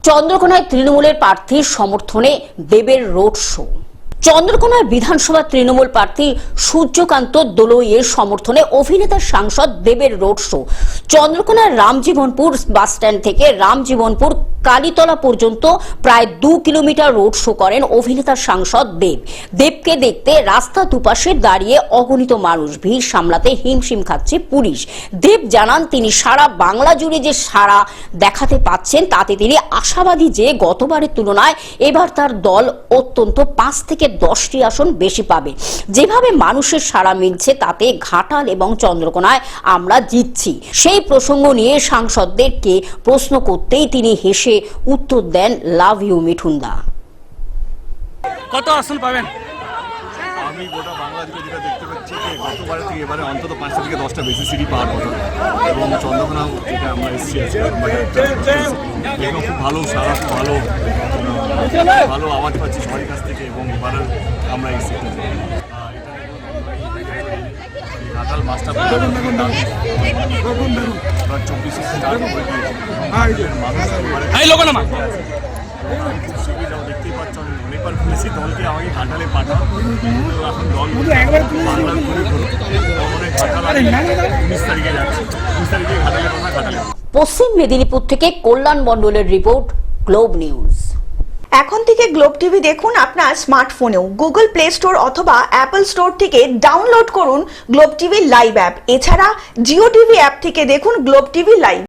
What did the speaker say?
চন্দ্রকোনায় তৃণমূলের প্রার্থীর সমর্থনে দেবের রোড শো। চন্দ্রকোনার বিধানসভা তৃণমূল প্রার্থী সূর্যকান্ত দোলইয়ের সমর্থনে অভিনেতা সাংসদ দেবের রোড শো। চন্দ্রকোনার রামজীবনপুর বাস স্ট্যান্ড থেকে রামজীবনপুর কালীতলা পর্যন্ত প্রায় 2 কিলোমিটার রোড শো করেন অভিনেতা সাংসদ দেবকে দেখতে রাস্তা দুপাশে দাঁড়িয়ে অগণিত মানুষ, ভিড় সামলাতে হিমশিম খাচ্ছে পুলিশ। দেব জানান তিনি সারা বাংলা জুড়ে যে সাড়া দেখাতে পাচ্ছেন তাতে তিনি আশাবাদী যে গতবারের তুলনায় এবার তার দল অত্যন্ত 5 থেকে 10টি আসন বেশি পাবে। যেভাবে মানুষের সাড়া মিলছে তাতে ঘাটাল এবং চন্দ্রকোনায় আমরা জিতছি। সেই প্রসঙ্গ নিয়ে সাংসদদেরকে প্রশ্ন করতেই তিনি হেসে উত্তর দেন, লাভ ইউ মিঠুনদা। কত আসন পাবেন? আমি গোটা বাংলা জুড়ে যেটা দেখতে পাচ্ছি যে গতবারের থেকে এবারে অন্তত 5টা থেকে 10টা বেশি সিটি পাওয়ার কথা, এবং চন্দ্রকোনা যেটা আমরা এসেছি খুব ভালো সারা, খুব ভালো আওয়াজ পাচ্ছি সবার কাছ থেকে, এবং এবারে আমরা এসেছি ঘাটাল মাছটা 24 দেখতেই পাচ্ছ। আমি অনেকবার বলেছি দলকে আমাকে ঘাটালে পাঠাও, এখন দল বাংলা ঘুরে অনেক ঘাটাল 19 তারিখে যাচ্ছে, 19 তারিখে ঘাটালে কথা ঘাটালে। পশ্চিম মেদিনীপুর থেকে কল্যাণ মণ্ডলের রিপোর্ট, গ্লোব নিউজ। এখন থেকে গ্লোব টিভি দেখুন আপনার স্মার্টফোনেও। গুগল প্লে স্টোর অথবা অ্যাপল স্টোর থেকে ডাউনলোড করুন গ্লোব টিভি লাইভ অ্যাপ। এছাড়া জিও টিভি অ্যাপ থেকে দেখুন গ্লোব টিভি লাইভ।